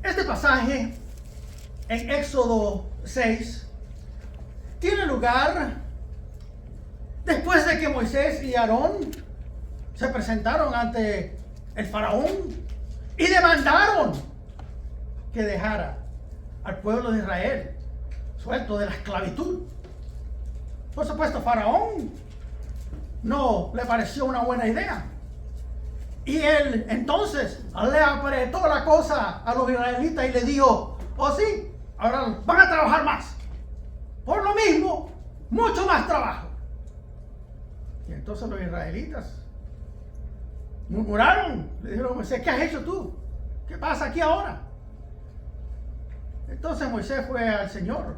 Este pasaje en Éxodo 6 tiene lugar después de que Moisés y Aarón se presentaron ante el faraón y demandaron que dejara al pueblo de Israel suelto de la esclavitud. Por supuesto, faraón no le pareció una buena idea. Y él entonces le apretó la cosa a los israelitas y le dijo: oh sí, ahora van a trabajar más. Por lo mismo, mucho más trabajo. Y entonces los israelitas murmuraron, le dijeron: Moisés, ¿qué has hecho tú? ¿Qué pasa aquí ahora? Entonces Moisés fue al Señor.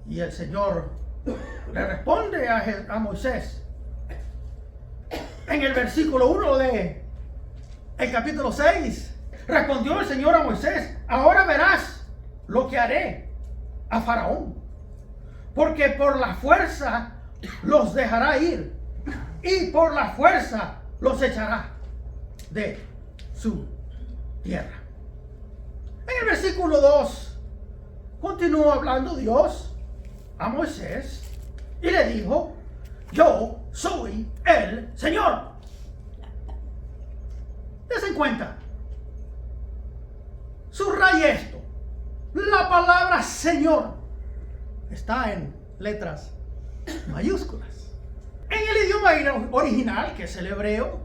Y el Señor le responde a Moisés en el versículo 1 de el capítulo 6. Respondió el Señor a Moisés: ahora verás lo que haré a Faraón, porque por la fuerza los dejará ir y por la fuerza los echará de su tierra. En el versículo 2 continuó hablando Dios a Moisés y le dijo: yo soy el Señor. Desen cuenta, subraye esto: la palabra Señor está en letras mayúsculas. En el idioma original, que es el hebreo,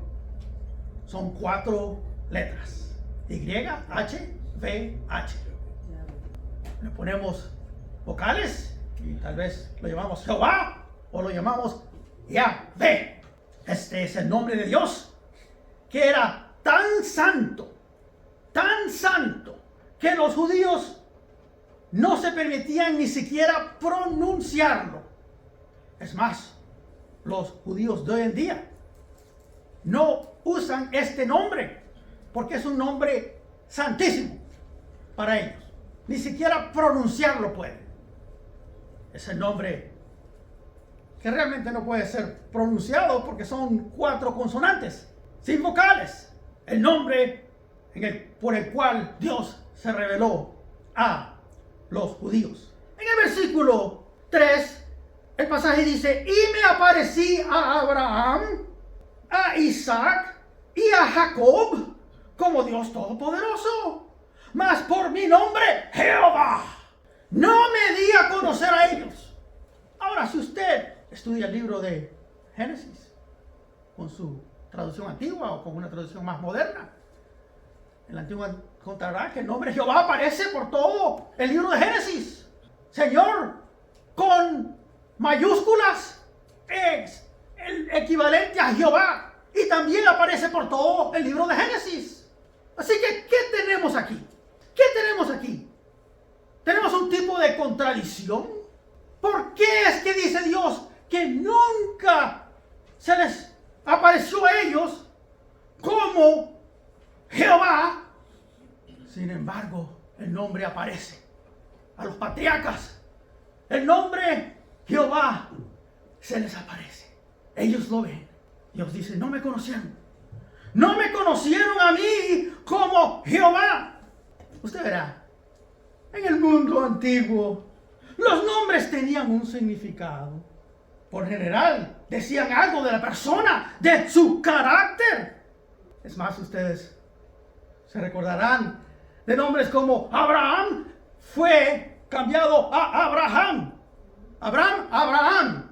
son 4 letras: Y, H, V, H. Le ponemos vocales y tal vez lo llamamos Jehová o lo llamamos Yahvé. Este es el nombre de Dios, que era tan santo, que los judíos no se permitían ni siquiera pronunciarlo. Es más, los judíos de hoy en día no usan este nombre porque es un nombre santísimo para ellos. Ni siquiera pronunciarlo pueden. Es el nombre que realmente no puede ser pronunciado porque son 4 consonantes, sin vocales. El nombre por el cual Dios se reveló a los judíos. En el versículo 3, el pasaje dice: y me aparecí a Abraham, a Isaac y a Jacob como Dios Todopoderoso, mas por mi nombre Jehová no me di a conocer a ellos. Ahora, si usted estudia el libro de Génesis con su traducción antigua o con una traducción más moderna, en la antigua encontrará que el nombre Jehová aparece por todo el libro de Génesis. Señor con mayúsculas es el equivalente a Jehová y también aparece por todo el libro de Génesis. Así que, ¿qué tenemos aquí? ¿Qué tenemos aquí? Tenemos un tipo de contradicción. ¿Por qué es que dice Dios que nunca se les apareció a ellos como Jehová? Sin embargo, el nombre aparece a los patriarcas. El nombre Jehová se les aparece. Ellos lo ven. Dios dice: no me conocieron. No me conocieron a mí como Jehová. Usted verá, en el mundo antiguo, los nombres tenían un significado. Por general, decían algo de la persona, de su carácter. Es más, ustedes se recordarán de nombres como Abraham fue cambiado a Abraham. Abraham.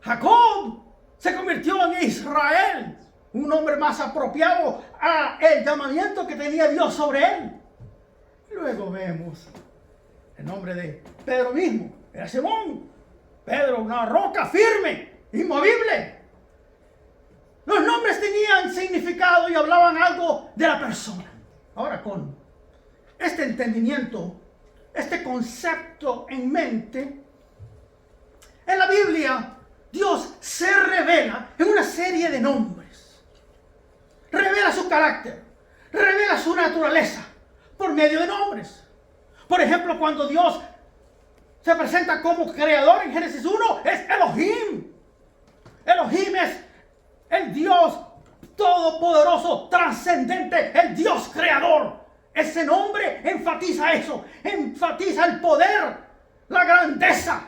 Jacob se convirtió en Israel, un nombre más apropiado a el llamamiento que tenía Dios sobre él. Luego vemos el nombre de Pedro mismo, era Simón. Pedro, una roca firme, inmovible. Los nombres tenían significado y hablaban algo de la persona. Ahora, con este entendimiento, este concepto en mente, en la Biblia Dios se revela en una serie de nombres. Revela su carácter, revela su naturaleza por medio de nombres. Por ejemplo, cuando Dios se presenta como creador en Génesis 1, es Elohim. Elohim es el Dios todopoderoso, trascendente, el Dios creador. Ese nombre enfatiza eso, enfatiza el poder, la grandeza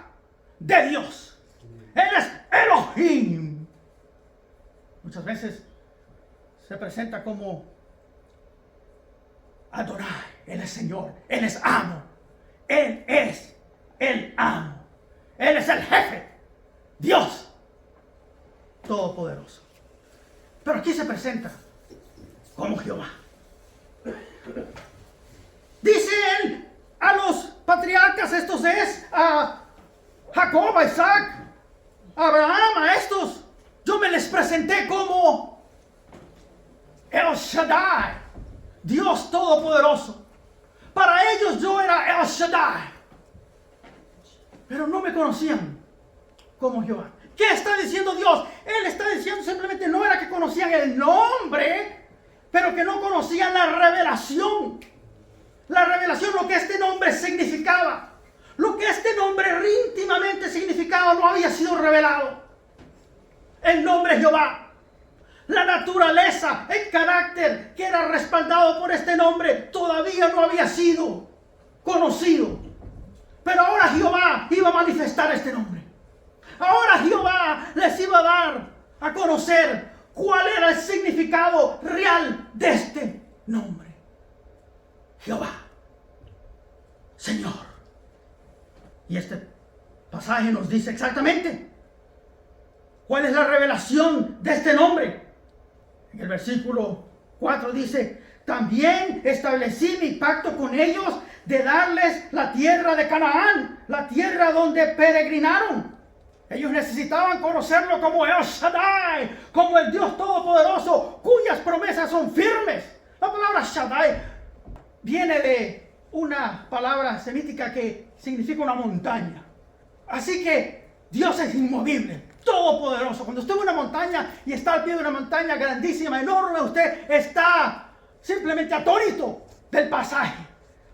de Dios. Él es Elohim. Muchas veces se presenta como Adonai. Él es Señor, Él es amo. Él es el amo. Él es el jefe. Dios todopoderoso. Pero aquí se presenta como Jehová. Dice él a los patriarcas, estos es a Jacob, a Isaac, a Abraham, a estos, yo me les presenté como El Shaddai, Dios todopoderoso. Para ellos yo era El Shaddai, pero no me conocían como Jehová. ¿Qué está diciendo Dios? Él está diciendo simplemente no era que conocían el nombre, pero que no conocían la revelación. La revelación, lo que este nombre significaba. Lo que este nombre íntimamente significaba no había sido revelado. El nombre Jehová, la naturaleza, el carácter que era respaldado por este nombre todavía no había sido conocido. Pero ahora Jehová iba a manifestar este nombre. Ahora Jehová les iba a dar a conocer cuál era el significado real de este nombre. Jehová, Señor. Y este pasaje nos dice exactamente cuál es la revelación de este nombre. En el versículo 4 dice: también establecí mi pacto con ellos de darles la tierra de Canaán, la tierra donde peregrinaron. Ellos necesitaban conocerlo como El Shaddai, como el Dios Todopoderoso, cuyas promesas son firmes. La palabra Shaddai viene de una palabra semítica que significa una montaña. Así que Dios es inmovible, todopoderoso. Cuando usted ve una montaña y está al pie de una montaña grandísima, enorme, usted está simplemente atónito del pasaje,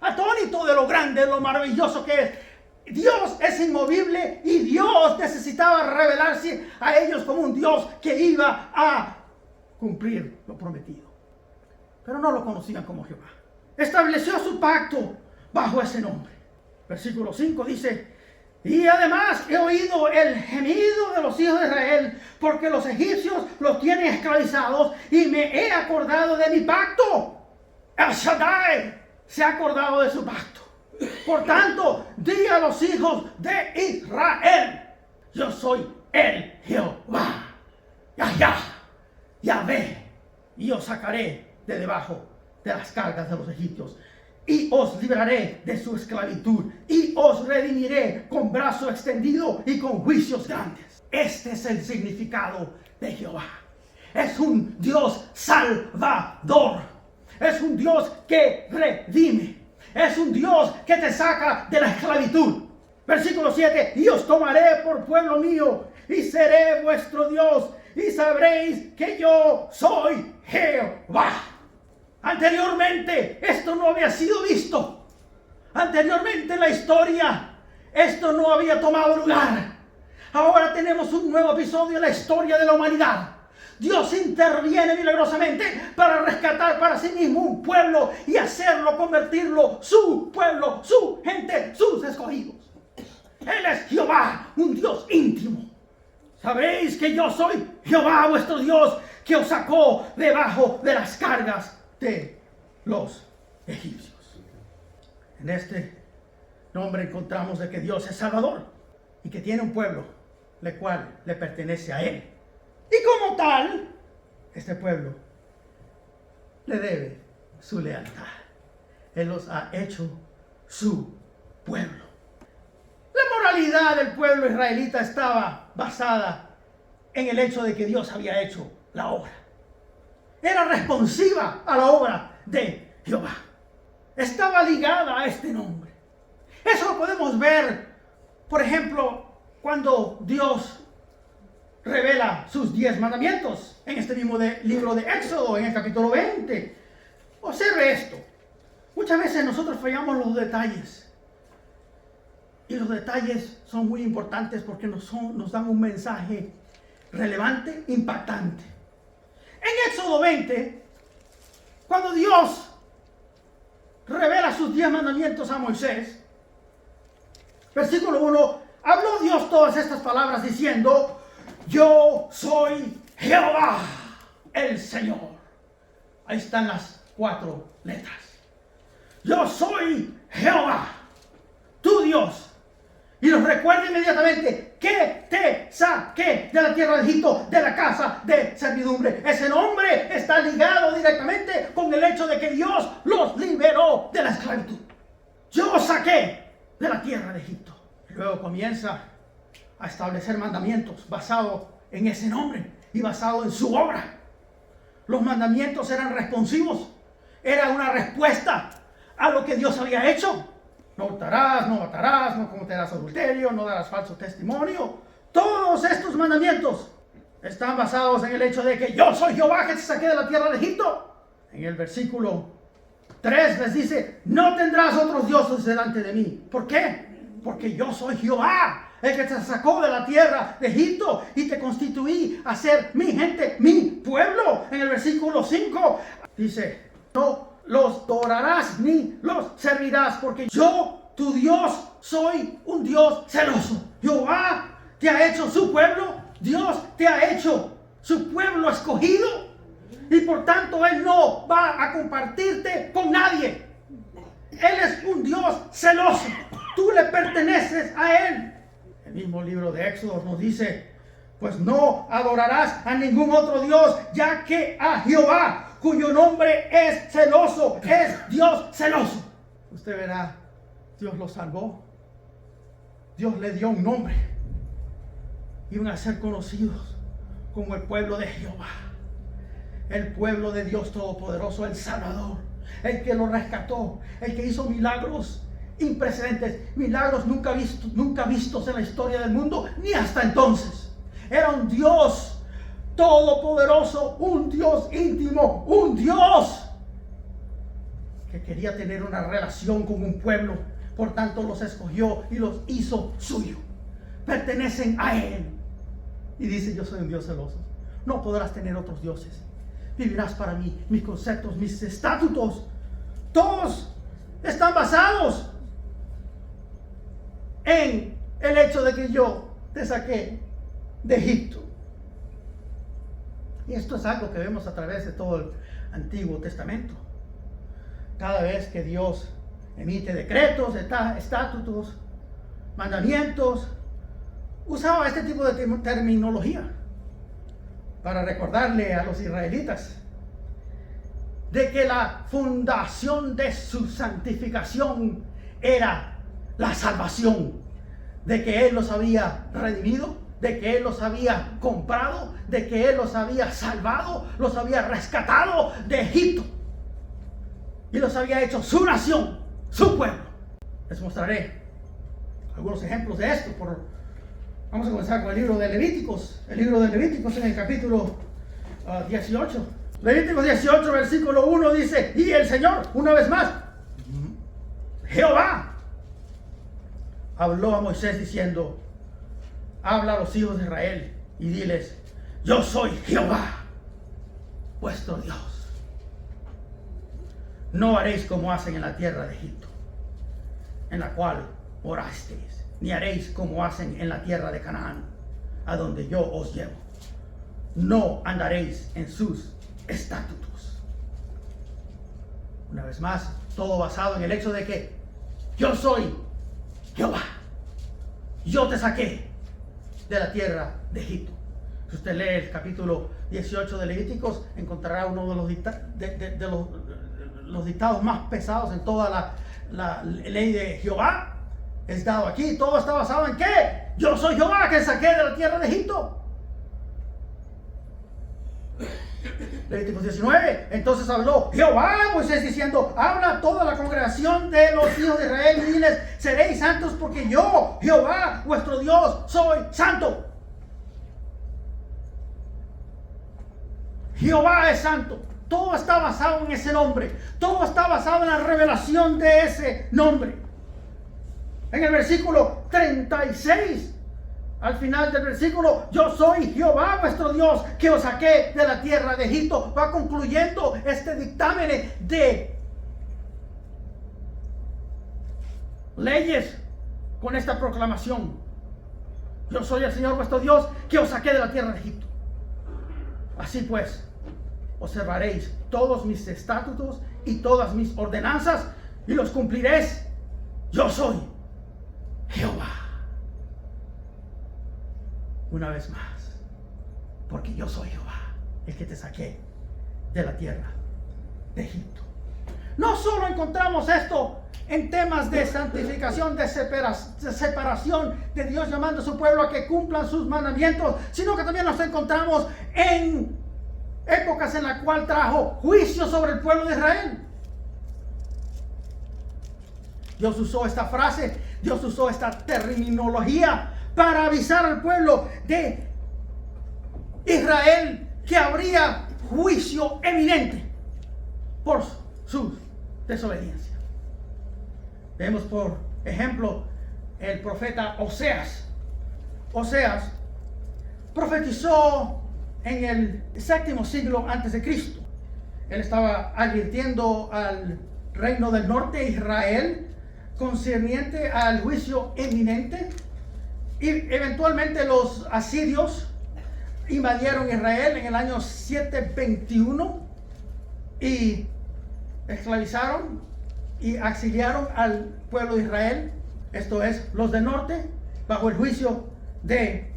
atónito de lo grande, de lo maravilloso que es. Dios es inmovible y Dios necesitaba revelarse a ellos como un Dios que iba a cumplir lo prometido. Pero no lo conocían como Jehová. Estableció su pacto bajo ese nombre. Versículo 5 dice: y además he oído el gemido de los hijos de Israel, porque los egipcios los tienen esclavizados, y me he acordado de mi pacto. El Shaddai se ha acordado de su pacto. Por tanto, di a los hijos de Israel: yo soy el Jehová, Yahvé, y os sacaré de debajo de las cargas de los egipcios, y os libraré de su esclavitud, y os redimiré con brazo extendido y con juicios grandes. Este es el significado de Jehová. Es un Dios salvador. Es un Dios que redime. Es un Dios que te saca de la esclavitud. Versículo 7: y os tomaré por pueblo mío, y seré vuestro Dios, y sabréis que yo soy Jehová. Anteriormente esto no había sido visto. Anteriormente en la historia esto no había tomado lugar. Ahora tenemos un nuevo episodio en la historia de la humanidad. Dios interviene milagrosamente para rescatar para sí mismo un pueblo y hacerlo, convertirlo su pueblo, su gente, sus escogidos. Él es Jehová, un Dios íntimo. Sabréis que yo soy Jehová vuestro Dios, que os sacó debajo de las cargas de los egipcios. En este nombre encontramos de que Dios es Salvador y que tiene un pueblo, el cual le pertenece a Él. Y como tal, este pueblo le debe su lealtad. Él los ha hecho su pueblo. La moralidad del pueblo israelita estaba basada en el hecho de que Dios había hecho la obra. Era responsiva a la obra de Jehová. Estaba ligada a este nombre. Eso lo podemos ver, por ejemplo, cuando Dios revela sus 10 mandamientos en este mismo libro de Éxodo, en el capítulo 20. Observe esto. Muchas veces nosotros fallamos los detalles. Y los detalles son muy importantes porque nos dan un mensaje relevante, impactante. En Éxodo 20, cuando Dios revela sus 10 mandamientos a Moisés, versículo 1, habló Dios todas estas palabras diciendo: yo soy Jehová, el Señor. Ahí están las 4 letras. Yo soy Jehová, tu Dios. Y nos recuerda inmediatamente que te saqué de la tierra de Egipto, de la casa de servidumbre. Ese nombre está ligado directamente con el hecho de que Dios los liberó de la esclavitud. Yo os saqué de la tierra de Egipto. Y luego comienza a establecer mandamientos basados en ese nombre y basado en su obra. Los mandamientos eran responsivos, era una respuesta a lo que Dios había hecho. No hurtarás, no matarás, no cometerás adulterio, no darás falso testimonio. Todos estos mandamientos están basados en el hecho de que yo soy Jehová que te saqué de la tierra de Egipto. En el versículo 3 les dice: no tendrás otros dioses delante de mí. ¿Por qué? Porque yo soy Jehová, el que te sacó de la tierra de Egipto y te constituí a ser mi gente, mi pueblo. En el versículo 5 dice: no los adorarás ni los servirás, porque yo, tu Dios, soy un Dios celoso. Jehová te ha hecho su pueblo, Dios te ha hecho su pueblo escogido, y por tanto Él no va a compartirte con nadie. Él es un Dios celoso, tú le perteneces a Él. El mismo libro de Éxodo nos dice: pues no adorarás a ningún otro Dios, ya que a Jehová, cuyo nombre es celoso, es Dios celoso. Usted verá, Dios lo salvó. Dios le dio un nombre. Iban a ser conocidos como el pueblo de Jehová, el pueblo de Dios Todopoderoso, el Salvador, el que lo rescató, el que hizo milagros imprecedentes, milagros nunca vistos en la historia del mundo, ni hasta entonces. Era un Dios todopoderoso, un Dios íntimo, un Dios que quería tener una relación con un pueblo. Por tanto los escogió y los hizo suyo. Pertenecen a Él. Y dice: yo soy un Dios celoso. No podrás tener otros dioses. Vivirás para mí. Mis conceptos, mis estatutos, todos están basados en el hecho de que yo te saqué de Egipto. Y esto es algo que vemos a través de todo el Antiguo Testamento. Cada vez que Dios emite decretos, estatutos, mandamientos, usaba este tipo de terminología para recordarle a los israelitas de que la fundación de su santificación era la salvación, de que Él los había redimido, de que Él los había comprado, de que Él los había salvado, los había rescatado de Egipto y los había hecho su nación, su pueblo. Les mostraré algunos ejemplos de esto. Vamos a comenzar con el libro de Levíticos. El libro de Levíticos en el capítulo 18. Levíticos 18, versículo 1 dice: y el Señor, una vez más, Jehová, habló a Moisés diciendo: habla a los hijos de Israel y diles: yo soy Jehová, vuestro Dios. No haréis como hacen en la tierra de Egipto, en la cual morasteis, ni haréis como hacen en la tierra de Canaán, a donde yo os llevo. No andaréis en sus estatutos. Una vez más, todo basado en el hecho de que yo soy Jehová. Yo te saqué de la tierra de Egipto. Si usted lee el capítulo 18 de Levíticos, encontrará uno de los dictados más pesados en toda la ley de Jehová. Es dado aquí. Todo está basado en ¿qué? Yo soy Jehová que saqué de la tierra de Egipto. Levíticos 19. Entonces habló Jehová a Moisés diciendo: habla a toda la congregación de los hijos de Israel y diles: seréis santos porque yo, Jehová, vuestro Dios, soy santo. Jehová es santo. Todo está basado en ese nombre. Todo está basado en la revelación de ese nombre. En el versículo 36 al final del versículo, yo soy Jehová vuestro Dios que os saqué de la tierra de Egipto. Va concluyendo este dictamen de leyes con esta proclamación. Yo soy el Señor vuestro Dios que os saqué de la tierra de Egipto. Así pues, observaréis todos mis estatutos y todas mis ordenanzas y los cumpliréis. Yo soy Jehová. Una vez más, porque yo soy Jehová, el que te saqué de la tierra de Egipto. No solo encontramos esto en temas de santificación, de separación de Dios llamando a su pueblo a que cumplan sus mandamientos, sino que también nos encontramos en épocas en las cuales trajo juicio sobre el pueblo de Israel. Dios usó esta frase, Dios usó esta terminología para avisar al pueblo de Israel que habría juicio eminente por su desobediencia. Vemos por ejemplo el profeta Oseas. Oseas profetizó en el 7º siglo antes de Cristo. Él estaba advirtiendo al reino del norte, Israel, concerniente al juicio eminente. Y eventualmente los asirios invadieron Israel en el año 721 y esclavizaron y exiliaron al pueblo de Israel, esto es, los del norte, bajo el juicio de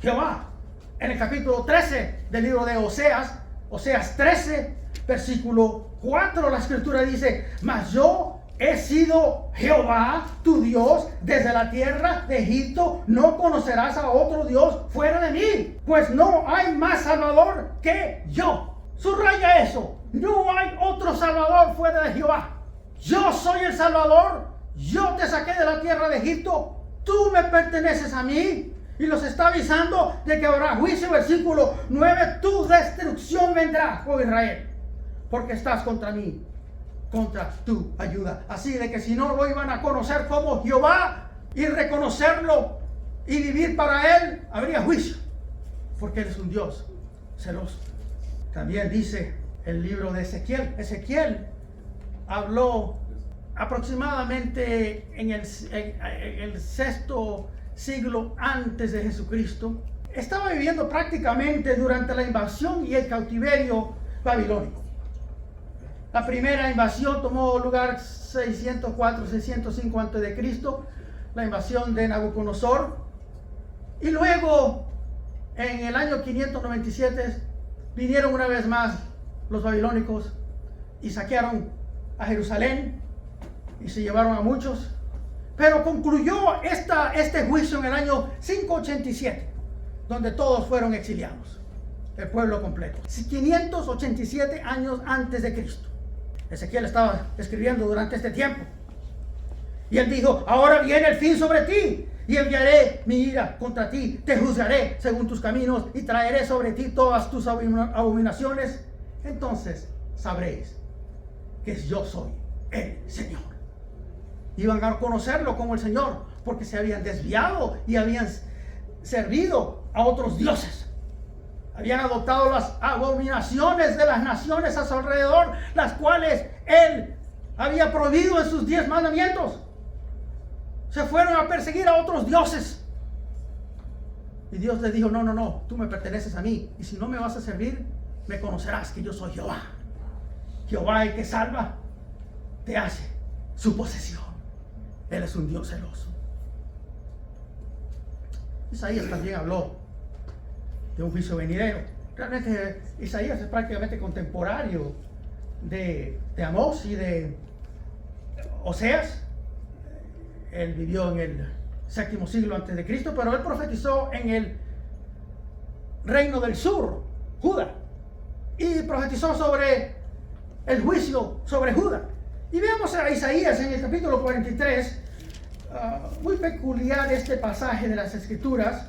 Jehová. En el capítulo 13 del libro de Oseas, Oseas 13, versículo 4, la escritura dice: mas yo he sido Jehová tu Dios desde la tierra de Egipto, no conocerás a otro Dios fuera de mí, pues no hay más Salvador que yo. Subraya eso, no hay otro Salvador fuera de Jehová. Yo soy el Salvador, yo te saqué de la tierra de Egipto, tú me perteneces a mí. Y los está avisando de que habrá juicio. Versículo 9, tu destrucción vendrá, oh Israel, porque estás contra mí, contra tu ayuda. Así de que si no lo iban a conocer como Jehová y reconocerlo y vivir para él, habría juicio, porque él es un Dios celoso. También dice el libro de Ezequiel. Ezequiel habló aproximadamente en el 6º siglo antes de Jesucristo. Estaba viviendo prácticamente durante la invasión y el cautiverio babilónico. La primera invasión tomó lugar 604-605 antes de Cristo, la invasión de Nabucodonosor, y luego en el año 597 vinieron una vez más los babilónicos y saquearon a Jerusalén y se llevaron a muchos. Pero concluyó este juicio en el año 587, donde todos fueron exiliados, el pueblo completo. 587 años antes de Cristo. Ezequiel estaba escribiendo durante este tiempo. Y él dijo: ahora viene el fin sobre ti, y enviaré mi ira contra ti, te juzgaré según tus caminos, y traeré sobre ti todas tus abominaciones. Entonces sabréis que yo soy el Señor. Iban a conocerlo como el Señor, porque se habían desviado y habían servido a otros dioses. Habían adoptado las abominaciones de las naciones a su alrededor, las cuales él había prohibido en sus 10 mandamientos. Se fueron a perseguir a otros dioses. Y Dios les dijo: no, tú me perteneces a mí, y si no me vas a servir, me conocerás que yo soy Jehová. Jehová, el que salva, te hace su posesión. Él es un Dios celoso. Isaías también habló de un juicio venidero. Realmente Isaías es prácticamente contemporáneo de Amós y de Oseas. Él vivió en el 7º siglo antes de Cristo, pero él profetizó en el reino del sur, Judá, y profetizó sobre el juicio sobre Judá. Y veamos a Isaías en el capítulo 43, muy peculiar este pasaje de las Escrituras.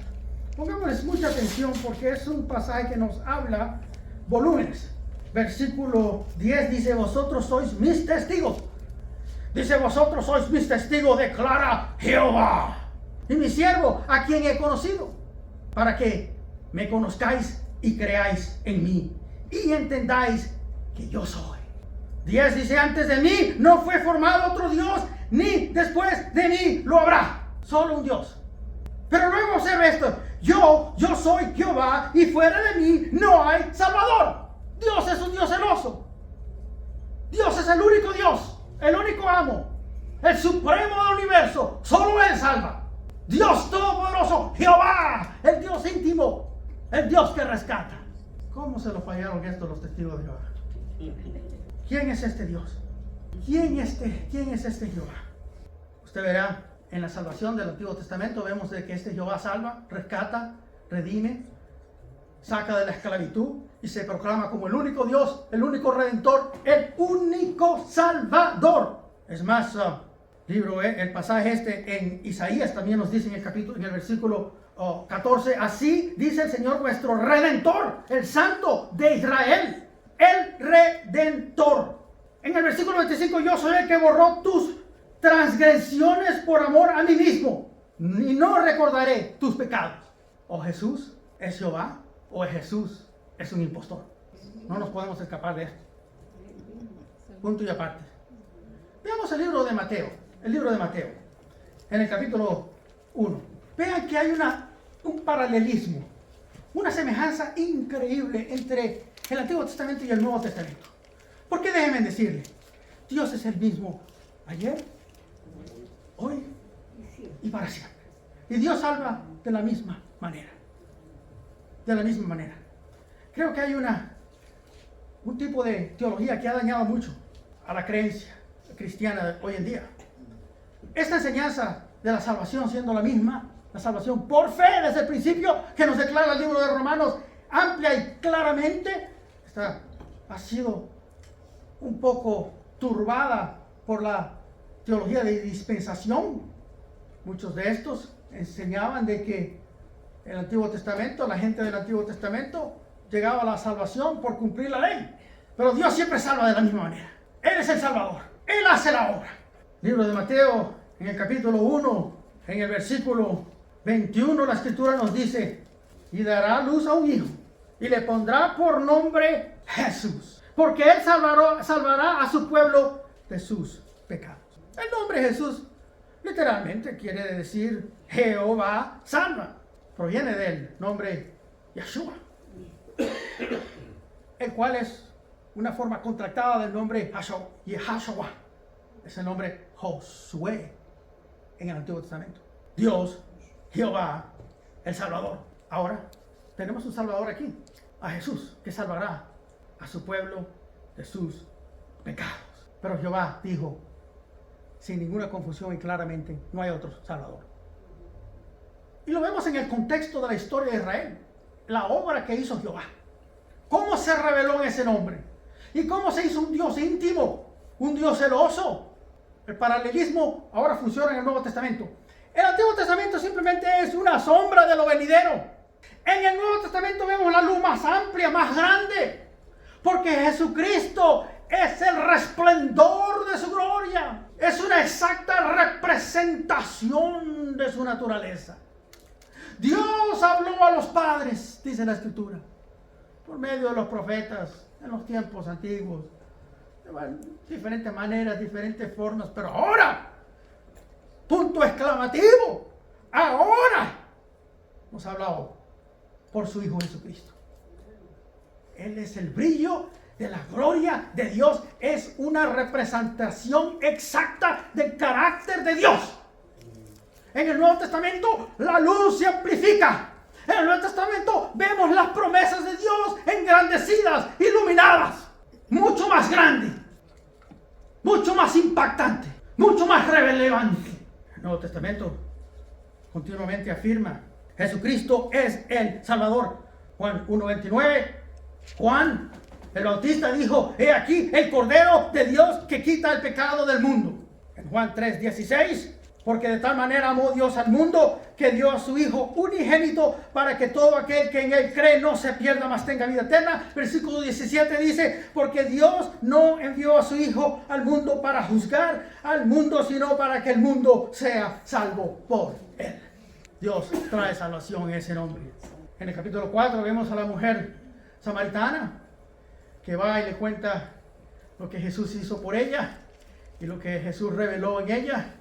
Pongámosles mucha atención porque es un pasaje que nos habla volúmenes. Versículo 10 dice: vosotros sois mis testigos. Dice: vosotros sois mis testigos, declara Jehová. y mi siervo, a quien he conocido, para que me conozcáis y creáis en mí, y entendáis que yo soy. 10 dice, antes de mí no fue formado otro Dios, ni después de mí lo habrá. Solo un Dios. Pero luego observa esto, yo soy Jehová, y fuera de mí no hay Salvador. Dios es un Dios celoso. Dios es el único Dios, el único amo, el supremo del universo. Solo Él salva. Dios todopoderoso, Jehová, el Dios íntimo, el Dios que rescata. ¿Cómo se lo fallaron estos los testigos de Jehová? ¿Quién es este Dios? ¿Quién es este Jehová? Usted verá en la salvación del Antiguo Testamento, vemos de que este Jehová salva, rescata, redime, saca de la esclavitud y se proclama como el único Dios, el único Redentor, el único Salvador. Es más, el pasaje en Isaías también nos dice en el versículo 14, así dice el Señor vuestro Redentor, el Santo de Israel, el Redentor. En el versículo 25, yo soy el que borró tus transgresiones por amor a mí mismo, y no recordaré tus pecados. O Jesús es Jehová, o Jesús es un impostor. No nos podemos escapar de esto. Punto y aparte. Veamos el libro de Mateo. En el capítulo 1. Vean que hay un paralelismo, una semejanza increíble entre el Antiguo Testamento y el Nuevo Testamento. Porque déjenme decirle, Dios es el mismo ayer, hoy y para siempre. Y Dios salva de la misma manera. De la misma manera. Creo que hay un tipo de teología que ha dañado mucho a la creencia cristiana de hoy en día. Esta enseñanza de la salvación siendo la misma, la salvación por fe desde el principio que nos declara el libro de Romanos amplia y claramente, ha sido un poco turbada por la teología de dispensación. Muchos de estos enseñaban de que el Antiguo Testamento, la gente del Antiguo Testamento llegaba a la salvación por cumplir la ley. Pero Dios siempre salva de la misma manera. Él es el Salvador. Él hace la obra. Libro de Mateo, en el capítulo 1, en el versículo 21, la Escritura nos dice, y dará luz a un hijo, y le pondrá por nombre Jesús, porque él salvará a su pueblo de sus pecados. El nombre Jesús literalmente quiere decir Jehová salva. Proviene del nombre Yeshua, el cual es una forma contractada del nombre Yahshua. Es el nombre Josué en el Antiguo Testamento. Dios, Jehová, el Salvador. Ahora tenemos un Salvador aquí, a Jesús, que salvará a su pueblo de sus pecados. Pero Jehová dijo, sin ninguna confusión y claramente, no hay otro Salvador. Y lo vemos en el contexto de la historia de Israel, la obra que hizo Jehová. Cómo se reveló en ese nombre. Y cómo se hizo un Dios íntimo, un Dios celoso. El paralelismo ahora funciona en el Nuevo Testamento. El Antiguo Testamento simplemente es una sombra de lo venidero. En el Nuevo Testamento vemos la luz más amplia, más grande. Porque Jesucristo es el resplendor de su gloria. Es una exacta representación de su naturaleza. Dios habló a los padres, dice la Escritura, por medio de los profetas en los tiempos antiguos, de diferentes maneras, diferentes formas, pero ahora, punto exclamativo, ahora nos ha hablado por su Hijo Jesucristo. Él es el brillo de la gloria de Dios, es una representación exacta del carácter de Dios. En el Nuevo Testamento la luz se amplifica. En el Nuevo Testamento vemos las promesas de Dios engrandecidas, iluminadas. Mucho más grande, mucho más impactante, mucho más relevante. El Nuevo Testamento continuamente afirma, Jesucristo es el Salvador. Juan 1:29, Juan el Bautista dijo, he aquí el Cordero de Dios que quita el pecado del mundo. En Juan 3:16, porque de tal manera amó Dios al mundo que dio a su Hijo unigénito para que todo aquel que en Él cree no se pierda, mas tenga vida eterna. Versículo 17 dice, porque Dios no envió a su Hijo al mundo para juzgar al mundo, sino para que el mundo sea salvo por Él. Dios trae salvación en ese nombre. En el capítulo 4 vemos a la mujer samaritana que va y le cuenta lo que Jesús hizo por ella y lo que Jesús reveló en ella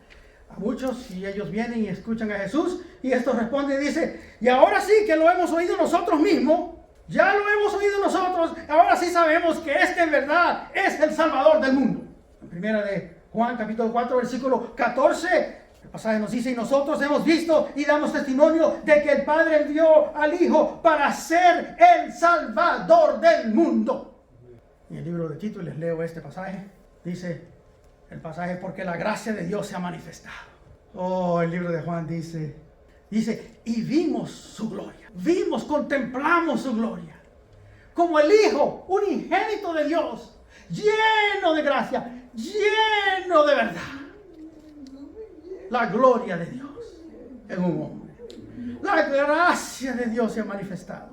a muchos, y ellos vienen y escuchan a Jesús, y esto responde y dice: y ahora sí que lo hemos oído nosotros mismos, ya lo hemos oído nosotros, ahora sí sabemos que este en verdad es el Salvador del mundo. En primera de Juan capítulo 4 versículo 14, el pasaje nos dice: y nosotros hemos visto y damos testimonio de que el Padre envió al Hijo para ser el Salvador del mundo. Y el libro de Tito, les leo este pasaje, dice el pasaje: porque la gracia de Dios se ha manifestado. Oh, el libro de Juan dice, y vimos su gloria, contemplamos su gloria, como el Hijo unigénito de Dios, lleno de gracia, lleno de verdad. La gloria de Dios en un hombre. La gracia de Dios se ha manifestado,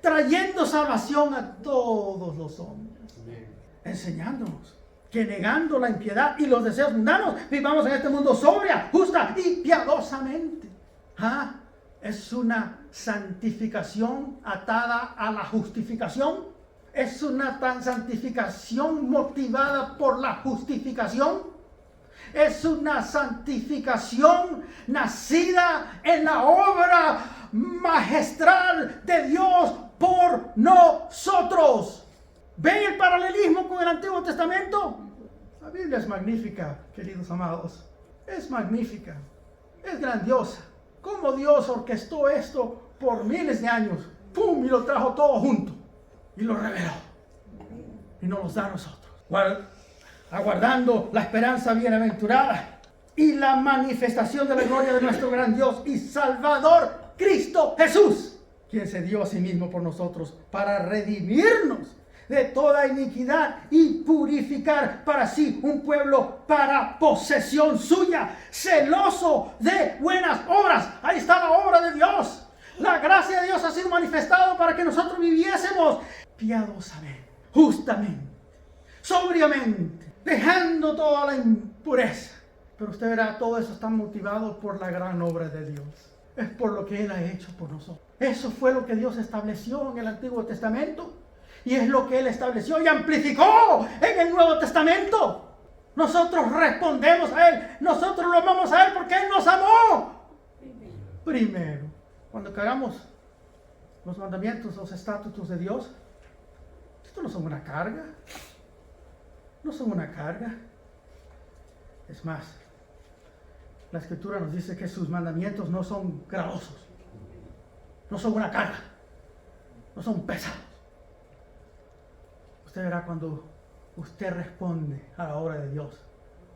trayendo salvación a todos los hombres, enseñándonos que negando la impiedad y los deseos mundanos, vivamos en este mundo sobria, justa y piadosamente. Es una santificación atada a la justificación. Es una santificación motivada por la justificación. Es una santificación nacida en la obra magistral de Dios por nosotros. ¿Ven el paralelismo con el Antiguo Testamento? La Biblia es magnífica, queridos amados. Es magnífica, es grandiosa. Cómo Dios orquestó esto por miles de años. ¡Pum! Y lo trajo todo junto. Y lo reveló. Y nos los da a nosotros. Aguardando la esperanza bienaventurada y la manifestación de la gloria de nuestro gran Dios y Salvador, Cristo Jesús, quien se dio a sí mismo por nosotros para redimirnos de toda iniquidad y purificar para sí un pueblo para posesión suya, celoso de buenas obras. Ahí está la obra de Dios. La gracia de Dios ha sido manifestada para que nosotros viviésemos piadosamente, justamente, sobriamente, dejando toda la impureza. Pero usted verá, todo eso está motivado por la gran obra de Dios. Es por lo que Él ha hecho por nosotros. Eso fue lo que Dios estableció en el Antiguo Testamento. Y es lo que Él estableció y amplificó en el Nuevo Testamento. Nosotros respondemos a Él. Nosotros lo amamos a Él porque Él nos amó primero. Cuando cagamos los mandamientos, los estatutos de Dios, esto no son una carga. No son una carga. Es más, la Escritura nos dice que sus mandamientos no son gravosos. No son una carga. No son pesados. Usted verá, cuando usted responde a la obra de Dios,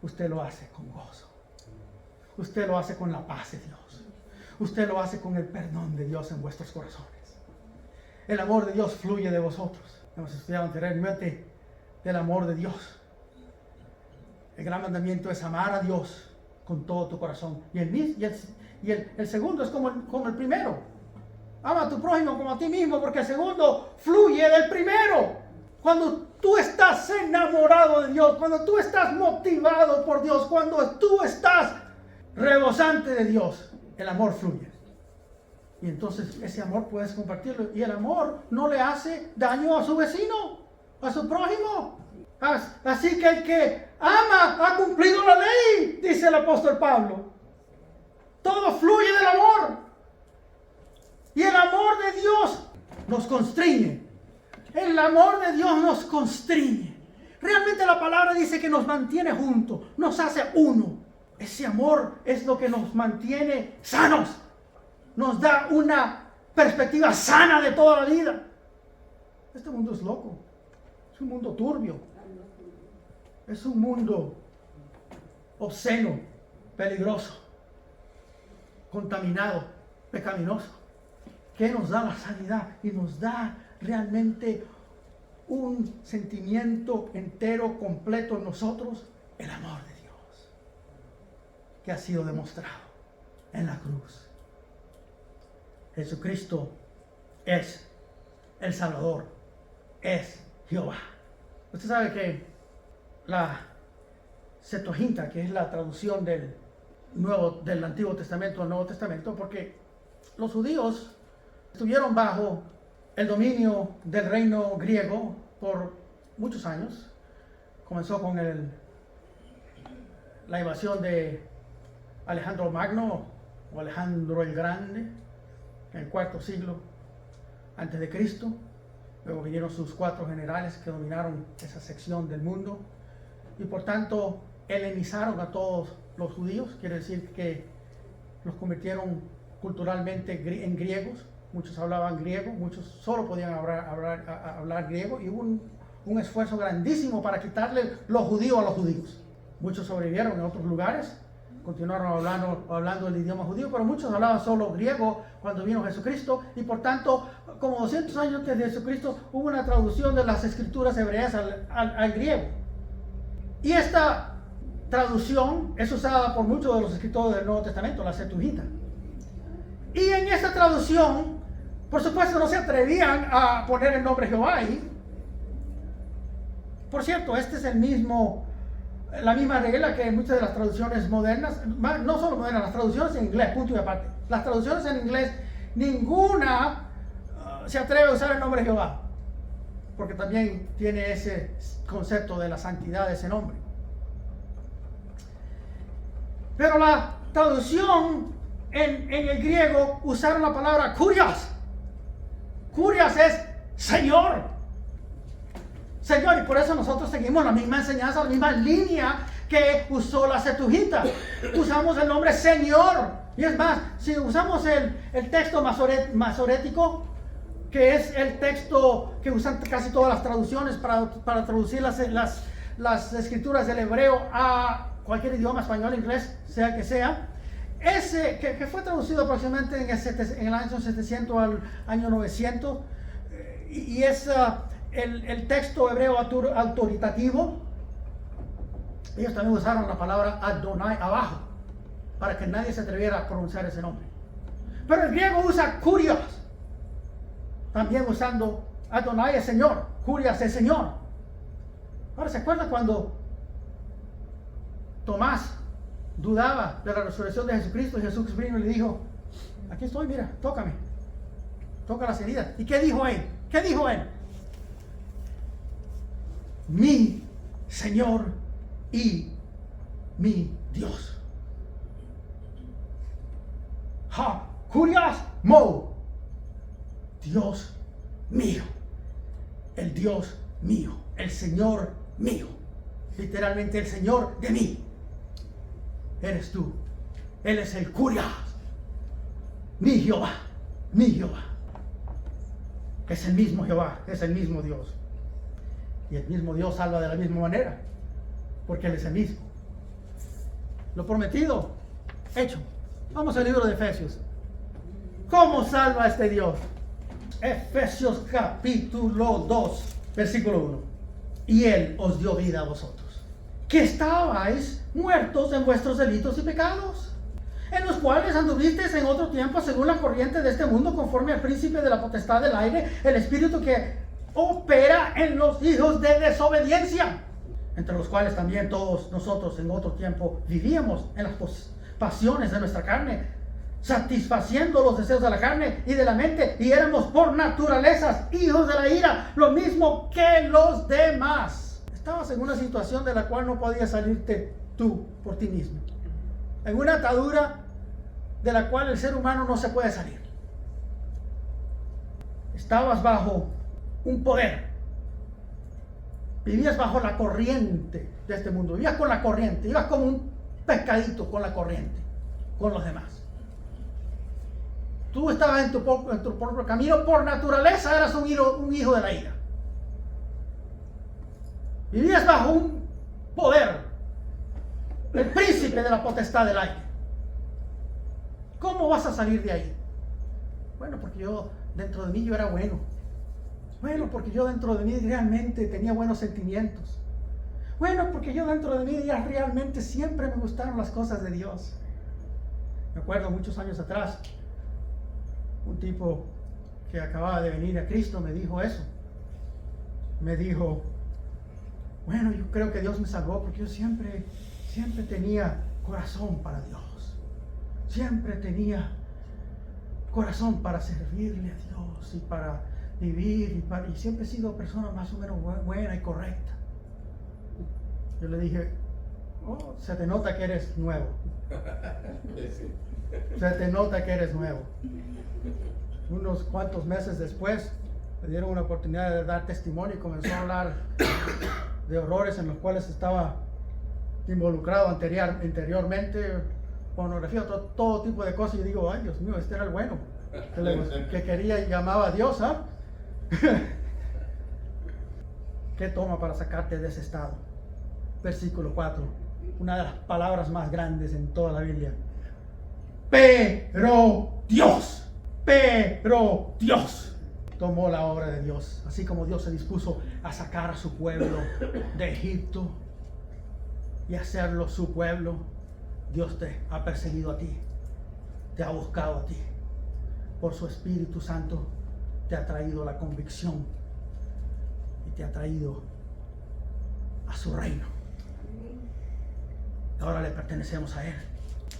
usted lo hace con gozo. Usted lo hace con la paz de Dios. Usted lo hace con el perdón de Dios en vuestros corazones. El amor de Dios fluye de vosotros. Hemos estudiado anteriormente del amor de Dios. El gran mandamiento es amar a Dios con todo tu corazón. Y el segundo es como el primero. Ama a tu prójimo como a ti mismo, porque el segundo fluye del primero. Cuando tú estás enamorado de Dios, cuando tú estás motivado por Dios, cuando tú estás rebosante de Dios, el amor fluye. Y entonces ese amor puedes compartirlo. Y el amor no le hace daño a su vecino, a su prójimo. Así que el que ama ha cumplido la ley, dice el apóstol Pablo. Todo fluye del amor. Y el amor de Dios nos constriñe. El amor de Dios nos constriñe. Realmente la palabra dice que nos mantiene juntos, nos hace uno. Ese amor es lo que nos mantiene sanos. Nos da una perspectiva sana de toda la vida. Este mundo es loco. Es un mundo turbio. Es un mundo obsceno, peligroso, contaminado, pecaminoso. Que nos da la sanidad y nos da realmente un sentimiento entero, completo en nosotros, el amor de Dios, que ha sido demostrado en la cruz. Jesucristo es el Salvador, es Jehová. Usted sabe que la Septuaginta, que es la traducción del del Antiguo Testamento al Nuevo Testamento, porque los judíos estuvieron bajo el dominio del reino griego por muchos años. Comenzó con la invasión de Alejandro Magno o Alejandro el Grande en el IV siglo antes de Cristo. Luego vinieron sus 4 generales que dominaron esa sección del mundo y por tanto helenizaron a todos los judíos, quiere decir que los convirtieron culturalmente en griegos. Muchos hablaban griego, muchos solo podían hablar griego, y hubo un esfuerzo grandísimo para quitarle los judíos a los judíos. Muchos sobrevivieron en otros lugares, continuaron hablando el idioma judío, pero muchos hablaban solo griego cuando vino Jesucristo, y por tanto, como 200 años antes de Jesucristo, hubo una traducción de las escrituras hebreas al griego. Y esta traducción es usada por muchos de los escritores del Nuevo Testamento, la Septuaginta. Y en esta traducción, por supuesto, no se atrevían a poner el nombre Jehová ahí. Por cierto, este es la misma regla que en muchas de las traducciones modernas, no solo modernas, las traducciones en inglés, punto y aparte. Las traducciones en inglés, ninguna se atreve a usar el nombre Jehová, porque también tiene ese concepto de la santidad de ese nombre. Pero la traducción en el griego usaron la palabra kurios. Kurios es Señor. Señor, y por eso nosotros seguimos la misma enseñanza, la misma línea que usó la Septuaginta. Usamos el nombre Señor. Y es más, si usamos el texto masorético, que es el texto que usan casi todas las traducciones para traducir las escrituras del hebreo a cualquier idioma, español, inglés, sea que sea, ese que fue traducido aproximadamente en el año 700 al año 900, y es el texto hebreo autoritativo. Ellos también usaron la palabra Adonai abajo, para que nadie se atreviera a pronunciar ese nombre. Pero el griego usa kurios, también usando Adonai es Señor, kurios es Señor. Ahora, ¿se acuerdan cuando Tomás dudaba de la resurrección de Jesucristo? Y Jesús vino y le dijo: aquí estoy, mira, tócame, toca las heridas. ¿Y qué dijo él? ¿Qué dijo él? Mi Señor y mi Dios. Ha, kurios mo, Dios mío, el Dios mío, el Señor mío, literalmente el Señor de mí. Eres tú. Él es el kurios, mi Jehová, mi Jehová. Es el mismo Jehová, es el mismo Dios. Y el mismo Dios salva de la misma manera, porque Él es el mismo. Lo prometido, hecho. Vamos al libro de Efesios. ¿Cómo salva este Dios? Efesios capítulo 2, versículo 1. Y Él os dio vida a vosotros, que estabais muertos en vuestros delitos y pecados, en los cuales anduvisteis en otro tiempo según la corriente de este mundo, conforme al príncipe de la potestad del aire, el espíritu que opera en los hijos de desobediencia, entre los cuales también todos nosotros en otro tiempo vivíamos en las pasiones de nuestra carne, satisfaciendo los deseos de la carne y de la mente, y éramos por naturaleza hijos de la ira, lo mismo que los demás. Estabas en una situación de la cual no podías salirte tú por ti mismo, en una atadura de la cual el ser humano no se puede salir. Estabas bajo un poder, vivías bajo la corriente de este mundo, vivías con la corriente, ibas como un pescadito con la corriente, con los demás. Tú estabas en tu propio camino, por naturaleza eras un hijo de la ira. Vivías bajo un poder, el príncipe de la potestad del aire. ¿Cómo vas a salir de ahí? Bueno, porque dentro de mí yo era bueno. Bueno, porque yo dentro de mí realmente tenía buenos sentimientos. Bueno, porque yo dentro de mí realmente siempre me gustaron las cosas de Dios. Me acuerdo muchos años atrás, un tipo que acababa de venir a Cristo me dijo eso. Me dijo: bueno, yo creo que Dios me salvó porque yo siempre tenía corazón para Dios. siempre tenía corazón para servirle a Dios y para vivir y siempre he sido persona más o menos buena y correcta. Yo le dije, oh, se te nota que eres nuevo. Se te nota que eres nuevo. Unos cuantos meses después le dieron una oportunidad de dar testimonio y comenzó a hablar de horrores en los cuales estaba involucrado anteriormente, pornografía, todo tipo de cosas. Y yo digo, ay Dios mío, este era el bueno, que quería y llamaba a Dios, ¿ah? ¿Qué toma para sacarte de ese estado? Versículo 4, una de las palabras más grandes en toda la Biblia. Pero Dios tomó la obra de Dios, así como Dios se dispuso a sacar a su pueblo de Egipto y hacerlo su pueblo. Dios te ha perseguido a ti, te ha buscado a ti, por su Espíritu Santo te ha traído la convicción y te ha traído a su reino. Ahora le pertenecemos a Él.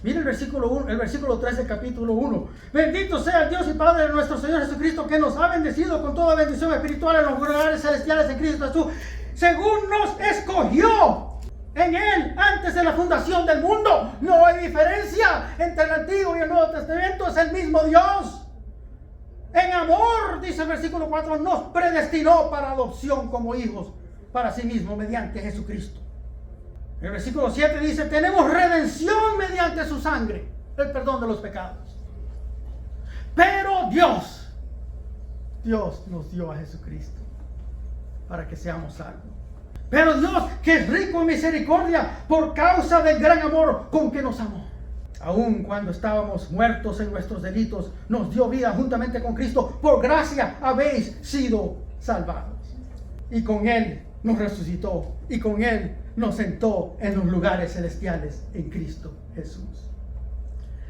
Mira el versículo 3 del capítulo 1. Bendito sea el Dios y Padre de nuestro Señor Jesucristo, que nos ha bendecido con toda bendición espiritual en los lugares celestiales en Cristo Jesús, según nos escogió en Él antes de la fundación del mundo. No hay diferencia entre el Antiguo y el Nuevo Testamento, es el mismo Dios. En amor, dice el versículo 4, nos predestinó para adopción como hijos para sí mismo mediante Jesucristo. El versículo 7 dice, tenemos redención mediante su sangre, el perdón de los pecados. Pero Dios nos dio a Jesucristo para que seamos salvos. Pero Dios, que es rico en misericordia, por causa del gran amor con que nos amó, aun cuando estábamos muertos en nuestros delitos, nos dio vida juntamente con Cristo. Por gracia habéis sido salvados. Y con Él nos resucitó, y con Él nos sentó en los lugares celestiales en Cristo Jesús,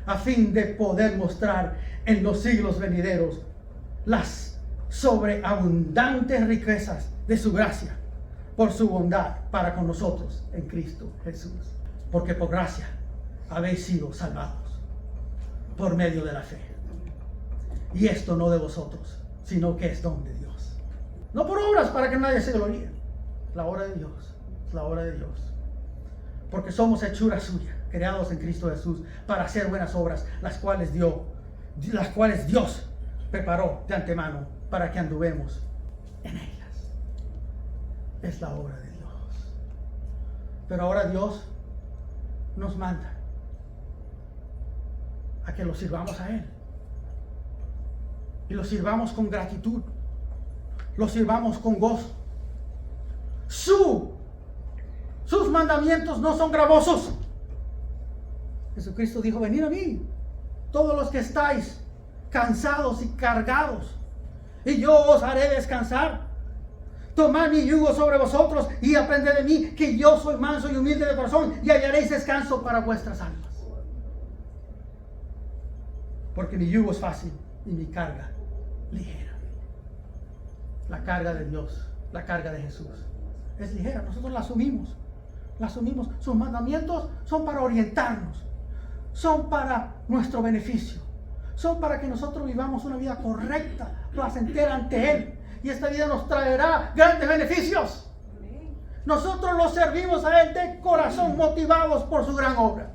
a fin de poder mostrar en los siglos venideros las sobreabundantes riquezas de su gracia, por su bondad para con nosotros en Cristo Jesús. Porque por gracia habéis sido salvados por medio de la fe. Y esto no de vosotros, sino que es don de Dios. No por obras para que nadie se gloríe. La obra de Dios, la obra de Dios. Porque somos hechura suya, creados en Cristo Jesús para hacer buenas obras, las cuales Dios preparó de antemano para que anduvemos en ellas. Es la obra de Dios. Pero ahora Dios nos manda a que lo sirvamos a Él. Y lo sirvamos con gratitud. Lo sirvamos con gozo. Sus mandamientos no son gravosos. Jesucristo dijo, venid a mí, todos los que estáis cansados y cargados, y yo os haré descansar. Tomad mi yugo sobre vosotros y aprended de mí, que yo soy manso y humilde de corazón, y hallaréis descanso para vuestras almas. Porque mi yugo es fácil y mi carga ligera. La carga de Dios, la carga de Jesús es ligera, nosotros la asumimos. Sus mandamientos son para orientarnos, son para nuestro beneficio, son para que nosotros vivamos una vida correcta, placentera ante Él, y esta vida nos traerá grandes beneficios. Nosotros lo servimos a Él de corazón, motivados por su gran obra.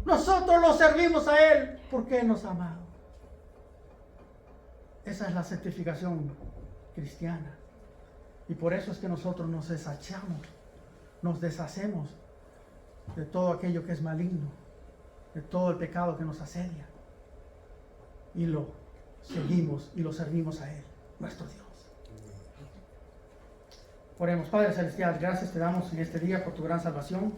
Nosotros lo servimos a Él porque Él nos ha amado. Esa es la certificación cristiana. Y por eso es que nosotros nos deshacemos de todo aquello que es maligno, de todo el pecado que nos asedia, y lo seguimos y lo servimos a Él, nuestro Dios. Oremos. Padre Celestial, gracias te damos en este día por tu gran salvación.